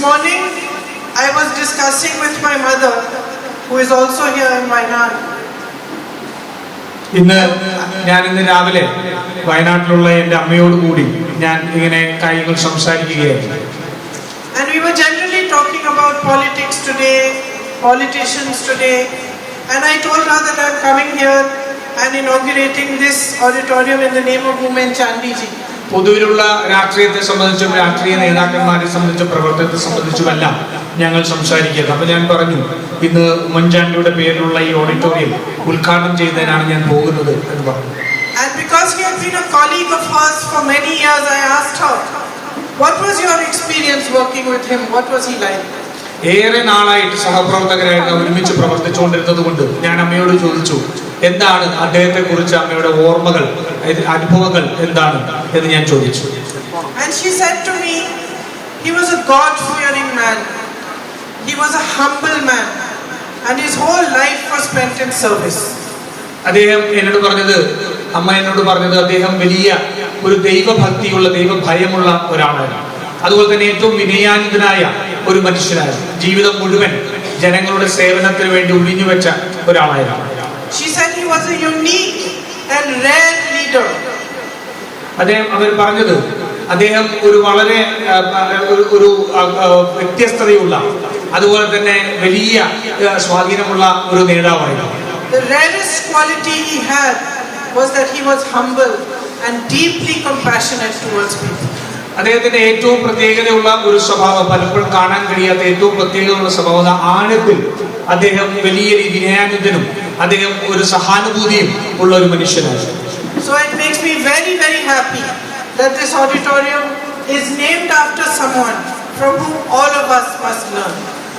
morning, I was discussing with my mother, who is also here in Wayanad. ഇന്ന് രാവിലെ വയനാട്ടിലുള്ള എൻ്റെ അമ്മയോട് കൂടി ഞാൻ ഇങ്ങനെ കാര്യങ്ങൾ സംസാരിക്കുകയായിരുന്നു. And we were generally talking about politics today, politicians today, and I told her that I'm coming here and inaugurating this auditorium in the name of Women Chandiji. പൊതുവിലുള്ള രാഷ്ട്രീയത്തെ സംബന്ധിച്ചും രാഷ്ട്രീയ നേതാക്കന്മാരെ സംബന്ധിച്ചും പ്രവർത്തനത്തെ സംബന്ധിച്ചുമെല്ലാം ഞങ്ങൾ സംസാരിക്കുന്നത്. അപ്പോൾ ഞാൻ പറഞ്ഞു, ഇന്ന് ഉമ്മൻചാണ്ടിയുടെ പേരിലുള്ള ഈ ഓഡിറ്റോറിയം ഉദ്ഘാടനം ചെയ്യുന്നതിനാണ് ഞാൻ പോകുന്നത് എന്ന് പറഞ്ഞു. And because he had been a colleague of hers for many years, I asked her, what was your experience working with him? What was he like? ഏറെ നാളായിട്ട് സഹപ്രവർത്തകരായിട്ട് ഒരുമിച്ച് പ്രവർത്തിച്ചുകൊണ്ടിരുന്നത് കൊണ്ട് ഞാൻ അമ്മയോട് ചോദിച്ചു, എന്താണ് അദ്ദേഹത്തെ കുറിച്ച് അമ്മയുടെ ഓർമ്മകൾ, അനുഭവങ്ങൾ എന്താണ് എന്ന് ഞാൻ ചോദിച്ചു. And she said to me, he was a God-fearing man. He was a humble man, and his whole life was spent in service. അദ്ദേഹം എന്നോട് പറഞ്ഞത് അദ്ദേഹം വലിയ ഒരു ദൈവഭക്തിയുള്ള, ദൈവഭയമുള്ള ഒരാളായിരുന്നു. അതുപോലെ തന്നെ ഏറ്റവും വിനയാനിതനായ ഒരു മനുഷ്യനായിരുന്നു. ജീവിതം മുഴുവൻ ജനങ്ങളുടെ സേവനത്തിന് വേണ്ടി ഒഴിഞ്ഞു വെച്ച ഒരാളായിരുന്നു. She said he was a unique and rare leader. അവർ പറഞ്ഞത് അദ്ദേഹം ഒരു വളരെ ഒരു വ്യത്യസ്തതയുള്ള, അതുപോലെ തന്നെ വലിയ സ്വാധീനമുള്ള ഒരു നേതാവായിരുന്നു. The rarest quality he had was that he was humble and deeply compassionate towards people. അദ്ദേഹത്തിന്റെ ഏറ്റവും പ്രത്യേകതയുള്ള ഒരു സ്വഭാവം, പലപ്പോഴും കാണാൻ കഴിയാത്ത ഏറ്റവും പ്രത്യേകതയുള്ള സ്വഭാവം, ആഴത്തിൽ അദ്ദേഹം വലിയ വിനയാനുദ്ധനും അദ്ദേഹം ഒരു സഹാനുഭൂതിയും ഉള്ള ഒരു മനുഷ്യനാണ്. So it makes me very, very happy that this auditorium is named after someone from whom all of us must learn.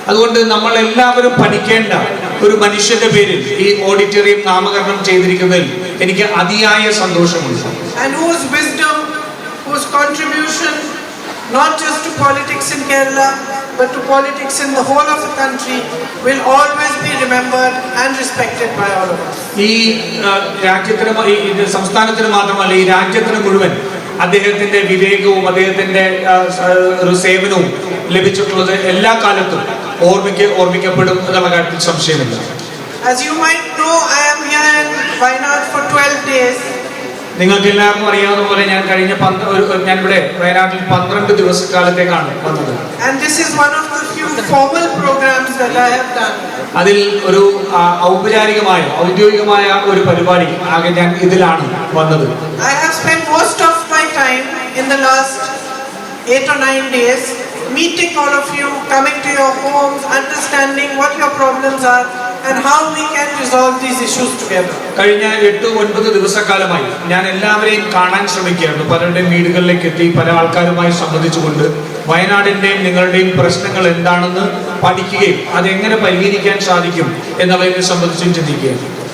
അതുകൊണ്ട് നമ്മൾ എല്ലാവരും പഠിക്കേണ്ട ഒരു മനുഷ്യന്റെ പേരിൽ ഈ ഓഡിറ്റോറിയം നാമകരണം ചെയ്തിരിക്കുന്നതിൽ എനിക്ക് അതിയായ സന്തോഷമുണ്ട്. And whose wisdom, whose contribution, not just to politics in Kerala, but to politics in the whole of the country, will always be remembered and respected by all of us. ഈ രാജ്യത്തിന്, ഈ സംസ്ഥാനത്തിന് മാത്രമല്ല, ഈ രാജ്യത്തിന് മുഴുവൻ അദ്ദേഹത്തിന്റെ വിവേകവും അദ്ദേഹത്തിന്റെ ഒരു സേവനവും ലഭിച്ചിട്ടുള്ളത് എല്ലാ കാലത്തും ഓർമ്മിക്കപ്പെടും എന്നുള്ള കാര്യത്തിൽ സംശയമില്ല. As you might know, I am here in Wayanad for 12 days. നിങ്ങൾക്ക് എല്ലാവർക്കും അറിയാവുന്ന പോലെ ഞാൻ ഇവിടെ വയനാട്ടിൽ 12 ദിവസക്കാലത്തേക്കാണ് വന്നത്. And this is one of the few formal programs that I have done. അതിൽ ഒരു ഔദ്യോഗികമായ ഒരു പരിപാടി ആകെ ഞാൻ ഇതിലാണ് വന്നത്. I have spent most of my time in the last 8 or 9 days meeting all of you, coming to your homes, understanding what your problems are and how we can resolve these issues together. കഴിഞ്ഞ 8-9 ദിവസക്കാലമായി ഞാൻ എല്ലാവരെയും കാണാൻ ശ്രമിക്കുകയായിരുന്നു. പലരുടെയും വീടുകളിലേക്ക് എത്തി പല ആൾക്കാരുമായി സംബന്ധിച്ചുകൊണ്ട് വയനാടിന്റെയും നിങ്ങളുടെയും പ്രശ്നങ്ങൾ എന്താണെന്ന് പഠിക്കുകയും അതെങ്ങനെ പരിഹരിക്കാൻ സാധിക്കും എന്നുള്ളതിനെ സംബന്ധിച്ചും ചിന്തിക്കുകയാണ്.